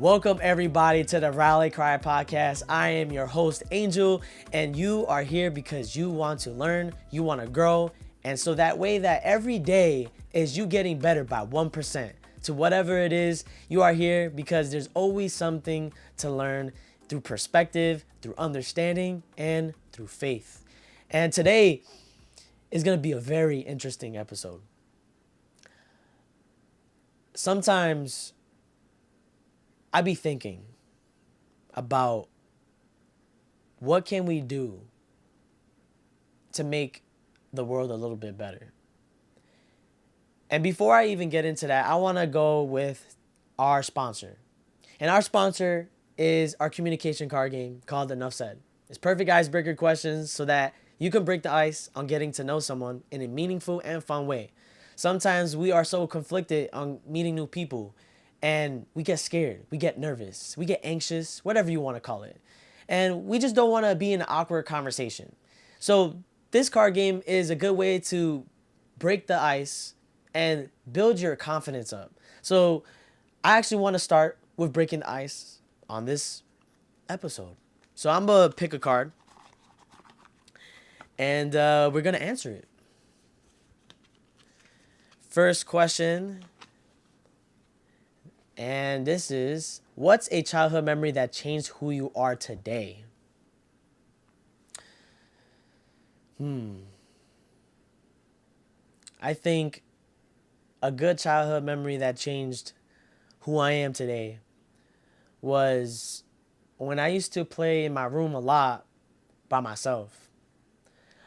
Welcome everybody to the Rally Cry podcast. I am your host Angel, and you are here because you want to learn, you want to grow, and so that way that every day is you getting better by 1% to whatever it is. You are here because there's always something to learn through perspective, through understanding, and through faith. And today is going to be a very interesting episode. Sometimes I be thinking about what can we do to make the world a little bit better. And before I even get into that, I want to go with our sponsor. And our sponsor is our communication card game called Enough Said. It's perfect icebreaker questions so that you can break the ice on getting to know someone in a meaningful and fun way. Sometimes we are so conflicted on meeting new people and we get scared, we get nervous, we get anxious, whatever you want to call it. And we just don't want to be in an awkward conversation. So this card game is a good way to break the ice and build your confidence up. So I actually want to start with breaking the ice on this episode. So I'm going to pick a card and we're going to answer it. First question. And this is, what's a childhood memory that changed who you are today? I think a good childhood memory that changed who I am today was when I used to play in my room a lot by myself.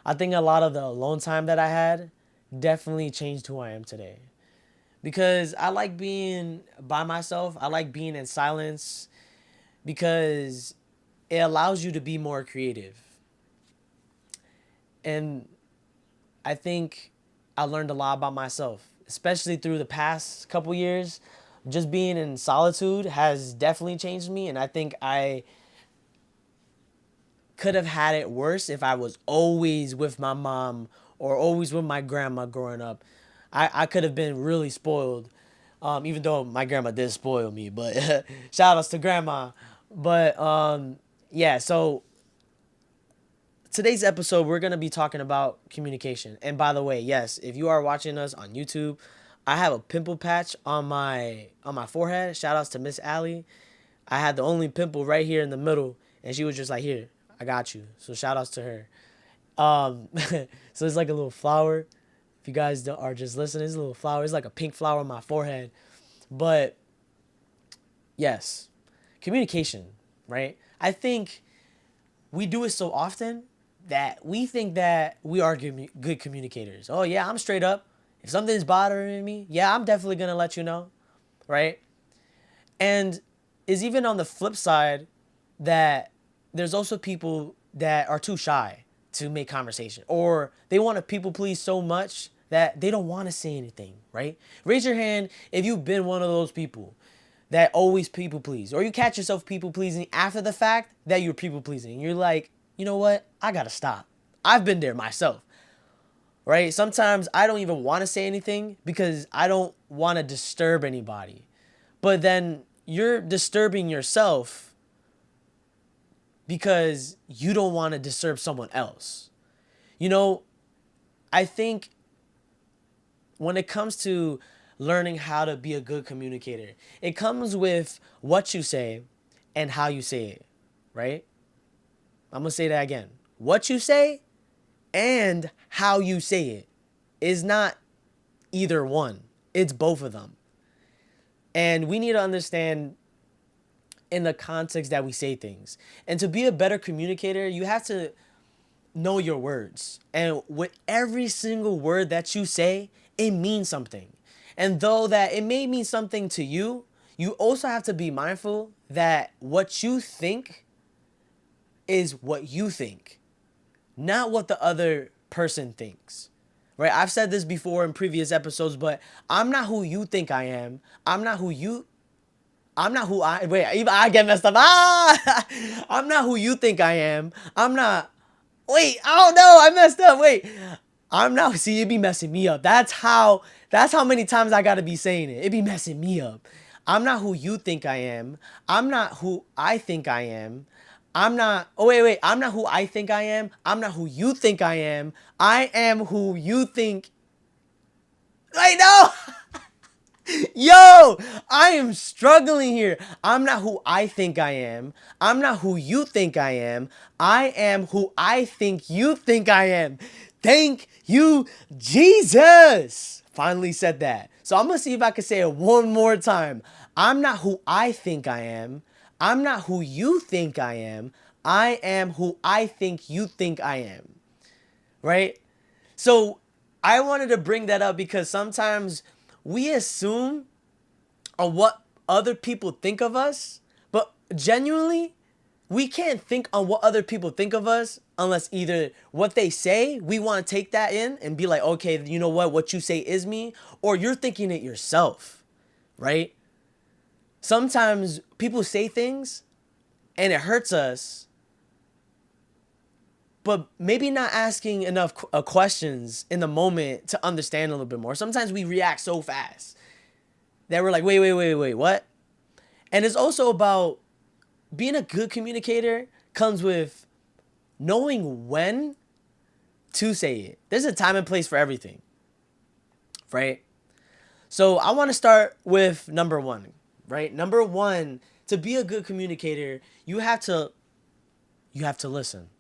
I think a lot of the alone time that I had definitely changed who I am today. Because I like being by myself. I like being in silence because it allows you to be more creative. And I think I learned a lot about myself, especially through the past couple years. Just being in solitude has definitely changed me, and I think I could have had it worse if I was always with my mom or always with my grandma growing up. I could have been really spoiled, even though my grandma did spoil me, but shout outs to grandma. But yeah, so today's episode, we're going to be talking about communication. And by the way, yes, if you are watching us on YouTube, I have a pimple patch on my forehead. Shout outs to Miss Allie. I had the only pimple right here in the middle, and she was just like, here, I got you. So shout outs to her. So it's like a little flower. If you guys are just listening, it's a little flower. It's like a pink flower on my forehead. But yes, communication, right? I think we do it so often that we think that we are good communicators. Oh, yeah, I'm straight up. If something's bothering me, yeah, I'm definitely going to let you know, right? And is even on the flip side that there's also people that are too shy to make conversation, or they want to people please so much that they don't want to say anything, right? Raise your hand if you've been one of those people that always people please, or you catch yourself people pleasing after the fact that you're people pleasing. You're like, you know what? I got to stop. I've been there myself, right? Sometimes I don't even want to say anything because I don't want to disturb anybody. But then you're disturbing yourself because you don't want to disturb someone else. You know, I think when it comes to learning how to be a good communicator, it comes with what you say and how you say it, right? I'm going to say that again. What you say and how you say it is not either one. It's both of them. And we need to understand in the context that we say things. And to be a better communicator, you have to know your words. And with every single word that you say, it means something. And though that it may mean something to you, you also have to be mindful that what you think is what you think, not what the other person thinks. Right? I've said this before in previous episodes, but I'm not who you think I am. I'm not who I, wait, even I get messed up. I'm not who you think I am. I'm not, wait, oh no, I messed up. Wait, I'm not, see, it be messing me up. That's how many times I gotta be saying it. It be messing me up. I'm not who you think I am. I'm not who I think I am. I'm not, oh, wait. I'm not who I think I am. I'm not who you think I am. I am who you think. I know! Yo, I am struggling here. I'm not who I think I am. I'm not who you think I am. I am who I think you think I am. Thank you, Jesus. Finally said that. So I'm going to see if I can say it one more time. I'm not who I think I am. I'm not who you think I am. I am who I think you think I am. Right? So I wanted to bring that up because sometimes we assume on what other people think of us, but genuinely, we can't think on what other people think of us unless either what they say, we want to take that in and be like, okay, you know what you say is me, or you're thinking it yourself, right? Sometimes people say things and it hurts us, but maybe not asking enough questions in the moment to understand a little bit more. Sometimes we react so fast that we're like, wait, what? And it's also about being a good communicator comes with knowing when to say it. There's a time and place for everything, right? So I want to start with number one, right? Number one, to be a good communicator, you have to listen.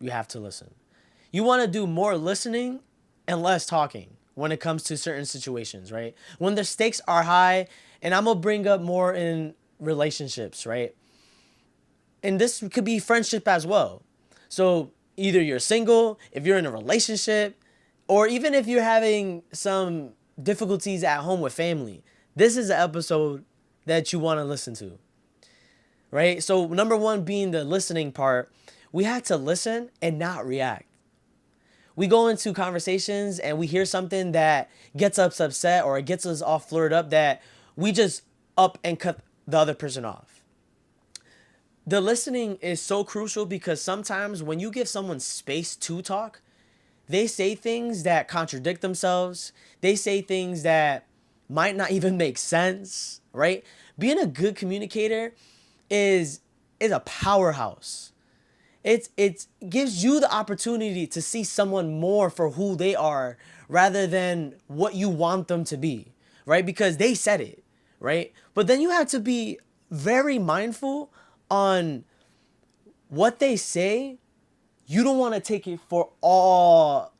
You have to listen. You want to do more listening and less talking when it comes to certain situations, right? When the stakes are high, and I'm gonna bring up more in relationships, right? And this could be friendship as well. So either you're single, if you're in a relationship, or even if you're having some difficulties at home with family, this is an episode that you want to listen to, right? So number one being the listening part, we have to listen and not react. We go into conversations and we hear something that gets us upset or it gets us all flirt up that we just up and cut the other person off. The listening is so crucial because sometimes when you give someone space to talk, they say things that contradict themselves. They say things that might not even make sense, right? Being a good communicator is a powerhouse. It gives you the opportunity to see someone more for who they are rather than what you want them to be, right? Because they said it, right? But then you have to be very mindful on what they say. You don't want to take it for all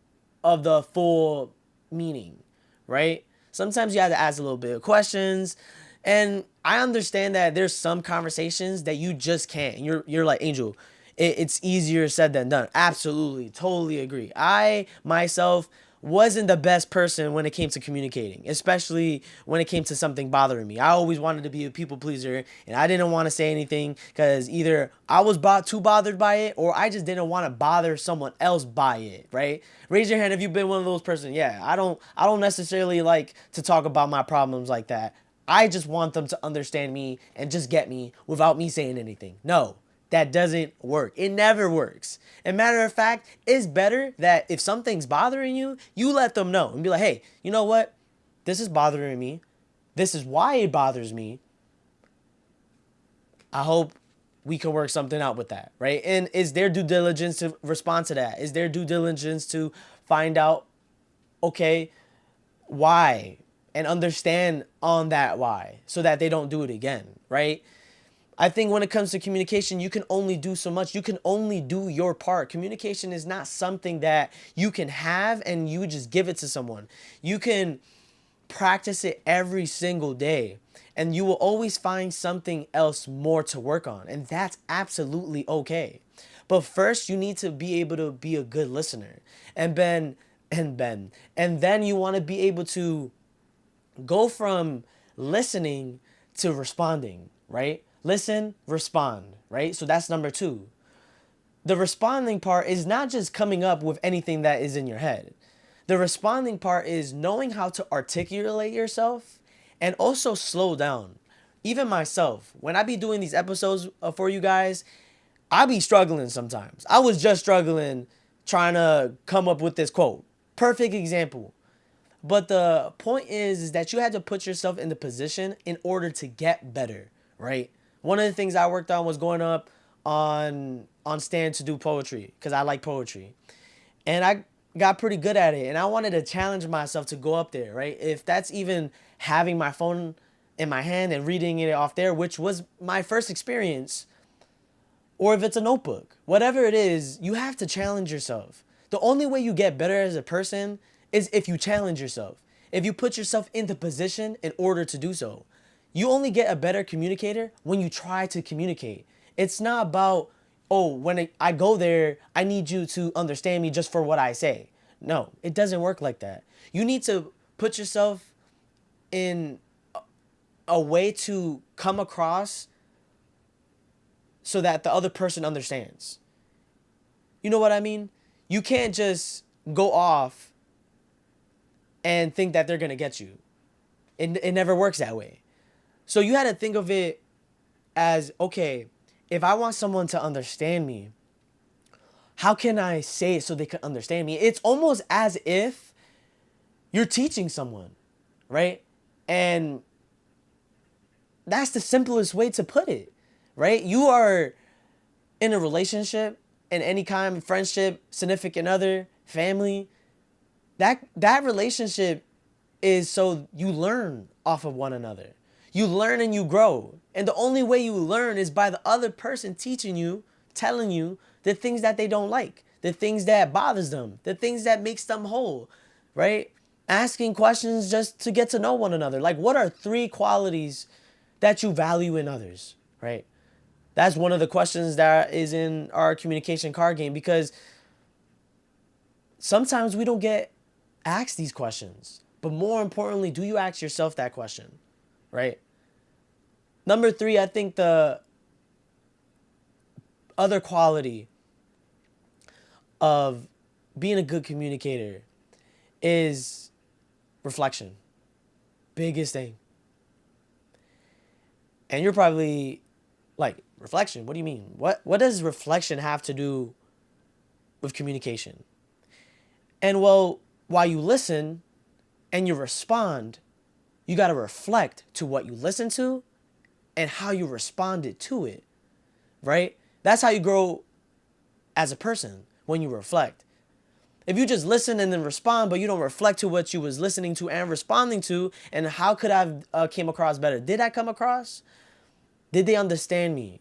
of the full meaning, right? Sometimes you have to ask a little bit of questions. And I understand that there's some conversations that you just can't. You're like, Angel, it's easier said than done. Absolutely, totally agree. I myself wasn't the best person when it came to communicating, especially when it came to something bothering me. I always wanted to be a people pleaser and I didn't want to say anything because either I was too bothered by it or I just didn't want to bother someone else by it, right? Raise your hand if you've been one of those persons. Yeah, I don't necessarily like to talk about my problems like that. I just want them to understand me and just get me without me saying anything. No, that doesn't work. It never works. And matter of fact, it's better that if something's bothering you, you let them know and be like, hey, you know what? This is bothering me. This is why it bothers me. I hope we can work something out with that, right? And is their due diligence to respond to that? Is their due diligence to find out, okay, why? And understand on that why so that they don't do it again, right? I think when it comes to communication, you can only do so much. You can only do your part. Communication is not something that you can have and you just give it to someone. You can practice it every single day and you will always find something else more to work on. And that's absolutely okay. But first, you need to be able to be a good listener. And then you want to be able to go from listening to responding, right? Listen, respond, right? So that's number two. The responding part is not just coming up with anything that is in your head. The responding part is knowing how to articulate yourself and also slow down. Even myself, when I be doing these episodes for you guys, I be struggling sometimes. I was just struggling trying to come up with this quote. Perfect example. But the point is that you had to put yourself in the position in order to get better, right? One of the things I worked on was going up on stand to do poetry because I like poetry. And I got pretty good at it. And I wanted to challenge myself to go up there, right? If that's even having my phone in my hand and reading it off there, which was my first experience, or if it's a notebook, whatever it is, you have to challenge yourself. The only way you get better as a person is if you challenge yourself. If you put yourself into position in order to do so. You only get a better communicator when you try to communicate. It's not about, oh, when I go there, I need you to understand me just for what I say. No, it doesn't work like that. You need to put yourself in a way to come across so that the other person understands. You know what I mean? You can't just go off and think that they're going to get you. It never works that way. So you had to think of it as, okay, if I want someone to understand me, how can I say it so they can understand me? It's almost as if you're teaching someone, right? And that's the simplest way to put it, right? You are in a relationship, in any kind of friendship, significant other, family. That relationship is so you learn off of one another. You learn and you grow. And the only way you learn is by the other person teaching you, telling you the things that they don't like, the things that bothers them, the things that makes them whole, right? Asking questions just to get to know one another. Like, what are 3 qualities that you value in others, right? That's one of the questions that is in our communication card game, because sometimes we don't get asked these questions. But more importantly, do you ask yourself that question, right? Number 3, I think the other quality of being a good communicator is reflection. Biggest thing. And you're probably like, reflection? What do you mean? What does reflection have to do with communication? And well, while you listen and you respond, you got to reflect to what you listen to and how you responded to it, right? That's how you grow as a person, when you reflect. If you just listen and then respond, but you don't reflect to what you was listening to and responding to, and how could I have came across better? Did I come across? Did they understand me?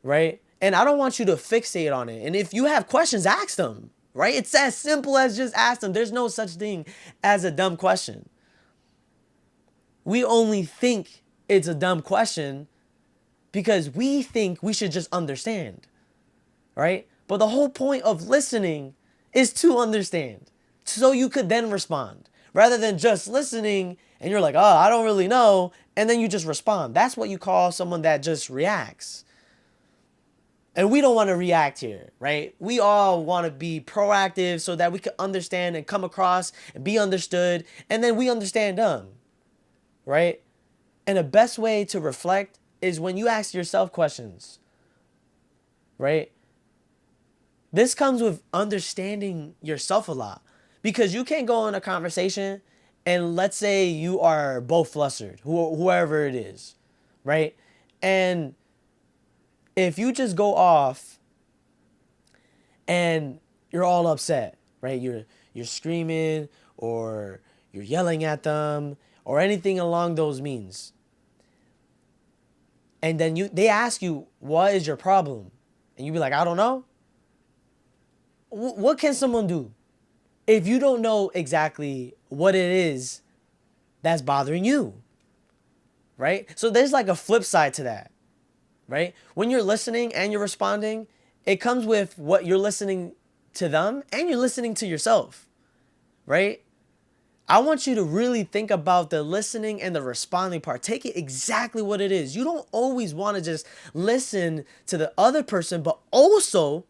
Right? And I don't want you to fixate on it. And if you have questions, ask them, right? It's as simple as just ask them. There's no such thing as a dumb question. We only think it's a dumb question because we think we should just understand, right? But the whole point of listening is to understand, so you could then respond, rather than just listening and you're like, oh, I don't really know, and then you just respond. That's what you call someone that just reacts. And we don't want to react here, right? We all want to be proactive so that we can understand and come across and be understood, and then we understand them, right? And the best way to reflect is when you ask yourself questions, right? This comes with understanding yourself a lot, because you can't go in a conversation and let's say you are both flustered, whoever it is, right? And if you just go off and you're all upset, right? You're screaming or you're yelling at them or anything along those means. And then they ask you, what is your problem? And you be like, I don't know. What can someone do if you don't know exactly what it is that's bothering you, right? So there's like a flip side to that, right? When you're listening and you're responding, it comes with what you're listening to them and you're listening to yourself, right? I want you to really think about the listening and the responding part. Take it exactly what it is. You don't always want to just listen to the other person, but also,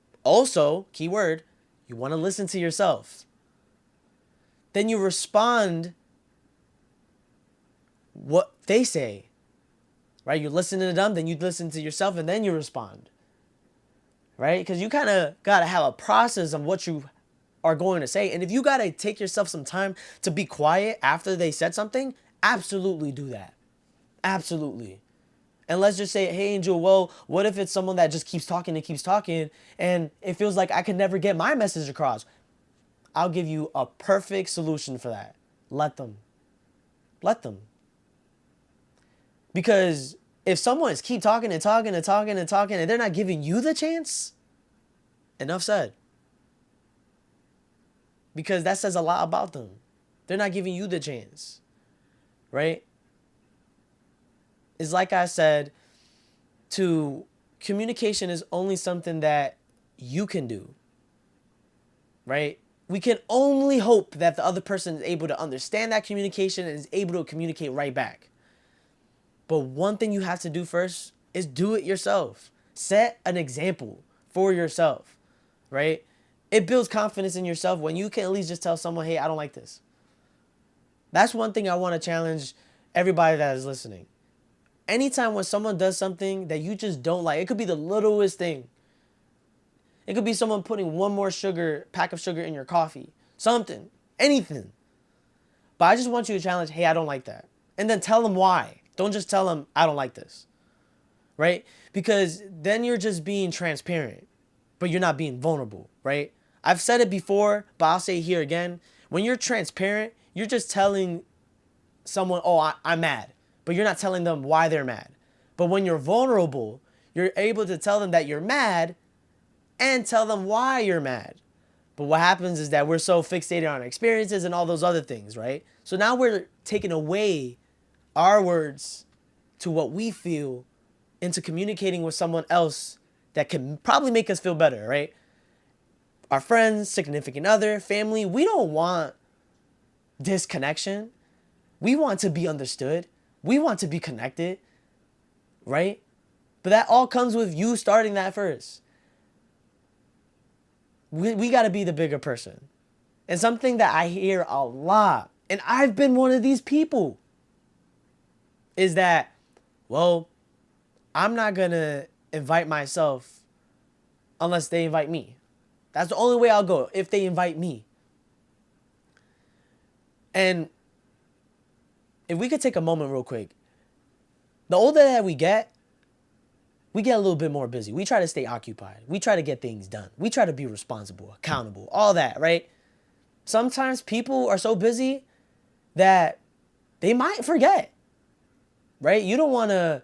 keyword, you want to listen to yourself. Then you respond what they say, right? You listen to them, then you listen to yourself, and then you respond, right? Because you kind of got to have a process of what you are going to say. And if you got to take yourself some time to be quiet after they said something, absolutely do that. Absolutely. And let's just say, hey, Angel, well, what if it's someone that just keeps talking and keeps talking and it feels like I can never get my message across? I'll give you a perfect solution for that. Let them. Let them. Because if someone is keep talking and talking and talking and talking and they're not giving you the chance, enough said. Because that says a lot about them. They're not giving you the chance. Right? It's like I said, communication is only something that you can do. Right? We can only hope that the other person is able to understand that communication and is able to communicate right back. But one thing you have to do first is do it yourself. Set an example for yourself, right? It builds confidence in yourself when you can at least just tell someone, hey, I don't like this. That's one thing I want to challenge everybody that is listening. Anytime when someone does something that you just don't like, it could be the littlest thing. It could be someone putting one more pack of sugar in your coffee. Something. Anything. But I just want you to challenge, hey, I don't like that. And then tell them why. Don't just tell them, I don't like this. Right? Because then you're just being transparent. But you're not being vulnerable. Right? I've said it before, but I'll say it here again. When you're transparent, you're just telling someone, oh, I'm mad. But you're not telling them why they're mad. But when you're vulnerable, you're able to tell them that you're mad and tell them why you're mad. But what happens is that we're so fixated on experiences and all those other things, right? So now we're taking away our words to what we feel into communicating with someone else that can probably make us feel better, right? Our friends, significant other, family, we don't want disconnection. We want to be understood. We want to be connected, right? But that all comes with you starting that first. We got to be the bigger person. And something that I hear a lot, and I've been one of these people, is that, well, I'm not going to invite myself unless they invite me. That's the only way I'll go, if they invite me. And if we could take a moment real quick, the older that we get a little bit more busy. We try to stay occupied. We try to get things done. We try to be responsible, accountable, all that, right? Sometimes people are so busy that they might forget, right? You don't want to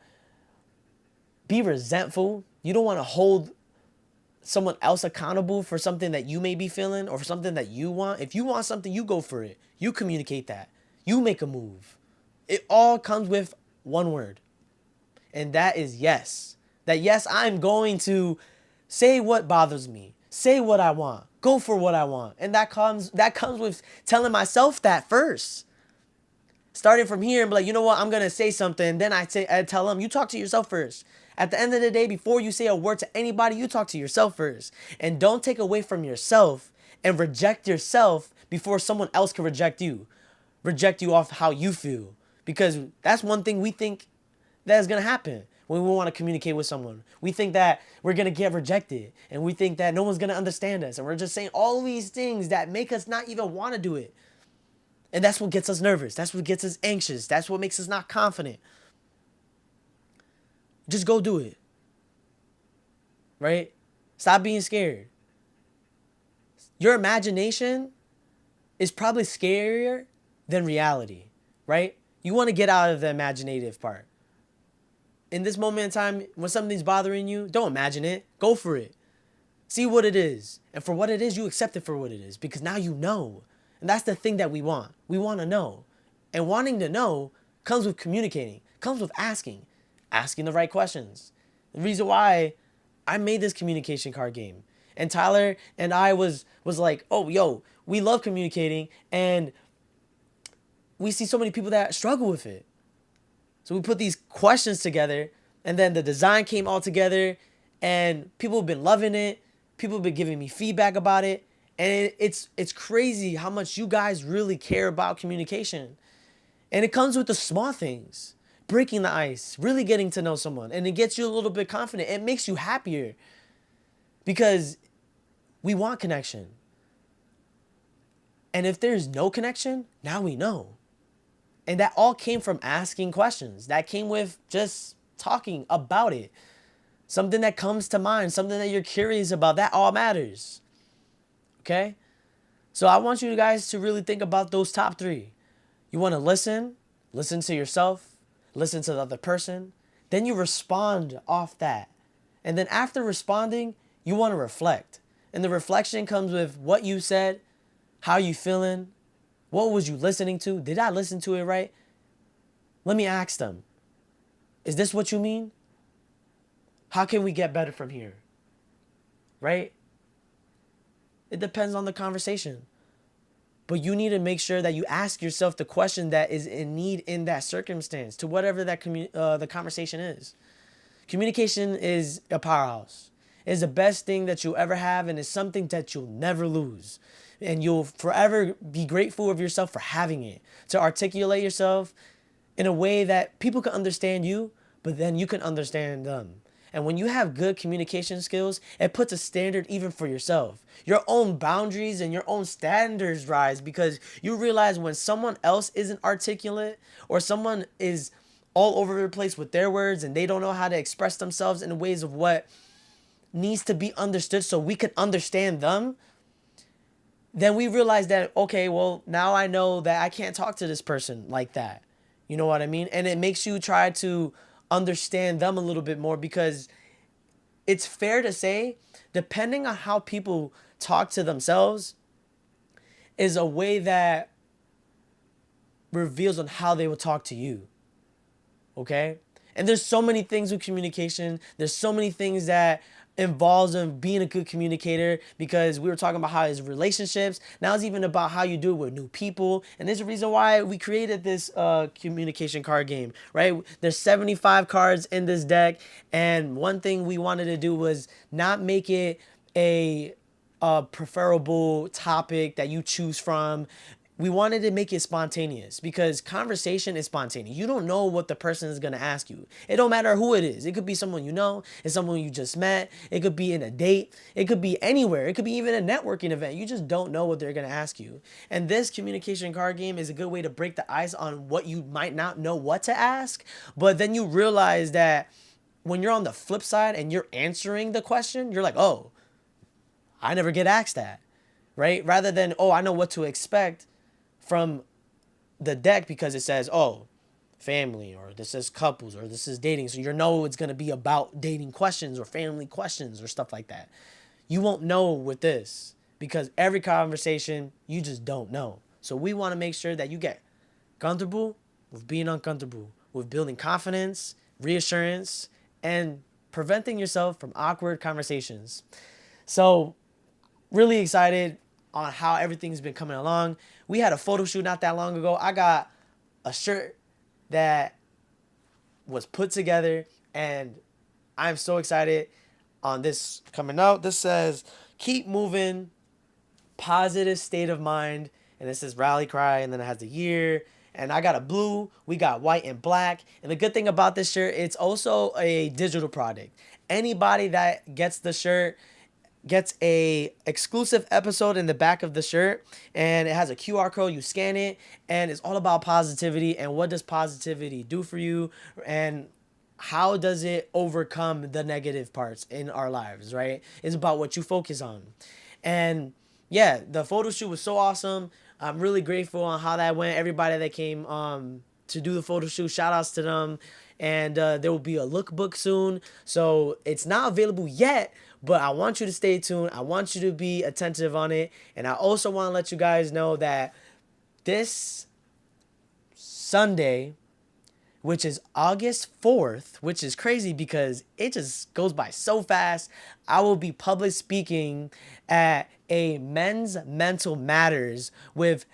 be resentful. You don't want to hold someone else accountable for something that you may be feeling or for something that you want. If you want something, you go for it. You communicate that. You make a move. It all comes with one word, and that is yes. That yes, I'm going to say what bothers me, say what I want, go for what I want. And that comes with telling myself that first. Starting from here and be like, you know what, I'm going to say something. Then I tell them, you talk to yourself first. At the end of the day, before you say a word to anybody, you talk to yourself first. And don't take away from yourself and reject yourself before someone else can reject you. Reject you off how you feel. Because that's one thing we think that is going to happen. When we want to communicate with someone, we think that we're going to get rejected and we think that no one's going to understand us. And we're just saying all these things that make us not even want to do it. And that's what gets us nervous. That's what gets us anxious. That's what makes us not confident. Just go do it. Right? Stop being scared. Your imagination is probably scarier than reality. Right? You want to get out of the imaginative part. In this moment in time, when something's bothering you, don't imagine it. Go for it. See what it is. And for what it is, you accept it for what it is. Because now you know. And that's the thing that we want. We want to know. And wanting to know comes with communicating. Comes with asking. Asking the right questions. The reason why I made this communication card game. And Tyler and I was like, oh, yo, we love communicating. And we see so many people that struggle with it. So we put these questions together, and then the design came all together, and people have been loving it. People have been giving me feedback about it, and it's crazy how much you guys really care about communication. And it comes with the small things, breaking the ice, really getting to know someone, and it gets you a little bit confident. It makes you happier because we want connection. And if there's no connection, now we know. And that all came from asking questions. That came with just talking about it. Something that comes to mind, something that you're curious about, that all matters. Okay? So I want you guys to really think about those top three. You want to listen to yourself, listen to the other person, then you respond off that. And then after responding, you want to reflect. And the reflection comes with what you said, how you feeling, what was you listening to? Did I listen to it right? Let me ask them, is this what you mean? How can we get better from here? Right? It depends on the conversation. But you need to make sure that you ask yourself the question that is in need in that circumstance, to whatever that the conversation is. Communication is a powerhouse. It's the best thing that you'll ever have, and it's something that you'll never lose. And you'll forever be grateful of yourself for having it, to articulate yourself in a way that people can understand you, but then you can understand them. And when you have good communication skills, it puts a standard even for yourself. Your own boundaries and your own standards rise because you realize when someone else isn't articulate or someone is all over the place with their words and they don't know how to express themselves in ways of what needs to be understood so we can understand them, then we realize that, okay, well, now I know that I can't talk to this person like that. You know what I mean? And it makes you try to understand them a little bit more because it's fair to say, depending on how people talk to themselves, is a way that reveals on how they will talk to you. Okay? And there's so many things with communication. There's so many things that involves in being a good communicator because we were talking about how it's relationships. Now it's even about how you do it with new people. And there's a reason why we created this communication card game, right? There's 75 cards in this deck. And one thing we wanted to do was not make it a preferable topic that you choose from. We wanted to make it spontaneous because conversation is spontaneous. You don't know what the person is going to ask you. It don't matter who it is. It could be someone you know. It's someone you just met. It could be in a date. It could be anywhere. It could be even a networking event. You just don't know what they're going to ask you. And this communication card game is a good way to break the ice on what you might not know what to ask. But then you realize that when you're on the flip side and you're answering the question, you're like, oh, I never get asked that, right? Rather than, oh, I know what to expect from the deck because it says, oh, family, or this is couples, or this is dating. So you know it's going to be about dating questions or family questions or stuff like that. You won't know with this because every conversation, you just don't know. So we want to make sure that you get comfortable with being uncomfortable, with building confidence, reassurance, and preventing yourself from awkward conversations. So really excited on how everything's been coming along. We had a photo shoot not that long ago. I got a shirt that was put together and I'm so excited on this coming out. This says, keep moving, positive state of mind. And it says rally cry, and then it has the year. And I got a blue, we got white and black. And the good thing about this shirt, it's also a digital product. Anybody that gets the shirt gets a exclusive episode in the back of the shirt, and it has a QR code. You scan it, and it's all about positivity and what does positivity do for you, and how does it overcome the negative parts in our lives, right? It's about what you focus on. And yeah, the photo shoot was so awesome. I'm really grateful on how that went. Everybody that came to do the photo shoot, shout outs to them. And there will be a lookbook soon. So it's not available yet, but I want you to stay tuned. I want you to be attentive on it. And I also want to let you guys know that this Sunday, which is August 4th, which is crazy because it just goes by so fast, I will be public speaking at a Men's Mental Matters with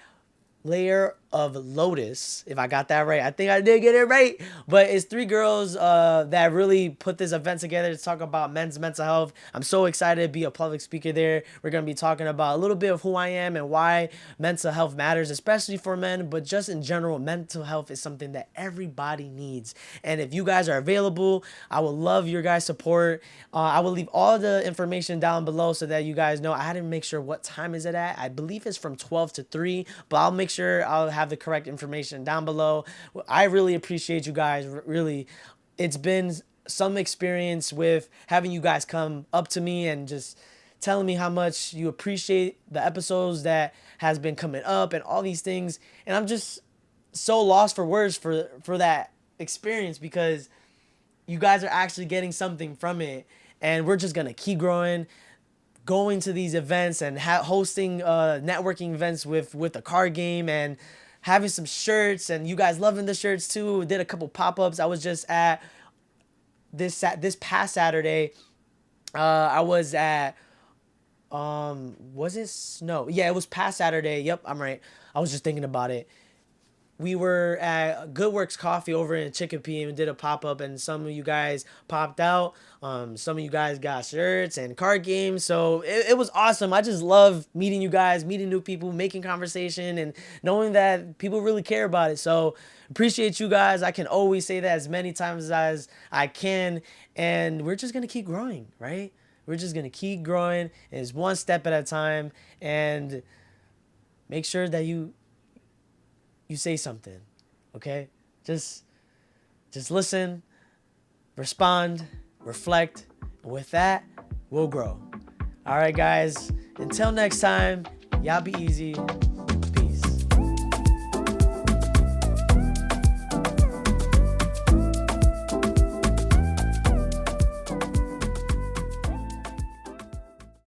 Lair of Lotus, if I got that right. I think I did get it right. But it's three girls that really put this event together to talk about men's mental health. I'm so excited to be a public speaker there. We're going to be talking about a little bit of who I am and why mental health matters, especially for men, but just in general, mental health is something that everybody needs. And if you guys are available, I would love your guys' support. I will leave all the information down below so that you guys know. I had to make sure what time is it at. I believe it's from 12 to 3, but I'll make sure I'll have the correct information down below. I really appreciate you guys. Really, it's been some experience with having you guys come up to me and just telling me how much you appreciate the episodes that has been coming up and all these things. And I'm just so lost for words for that experience, because you guys are actually getting something from it, and we're just gonna keep growing, going to these events and hosting networking events with a card game, and having some shirts, and you guys loving the shirts too. We did a couple pop-ups. I was just at this past Saturday. I was at was it Snow? Yeah, it was past Saturday. Yep, I'm right. I was just thinking about it. We were at Good Works Coffee over in Chicopee and did a pop up, and some of you guys popped out. Some of you guys got shirts and card games, so it was awesome. I just love meeting you guys, meeting new people, making conversation, and knowing that people really care about it. So appreciate you guys. I can always say that as many times as I can, and we're just gonna keep growing, right? We're just gonna keep growing. It's one step at a time, and make sure that you say something, okay? Just listen, respond, reflect, and with that, we'll grow. All right, guys, until next time, y'all be easy.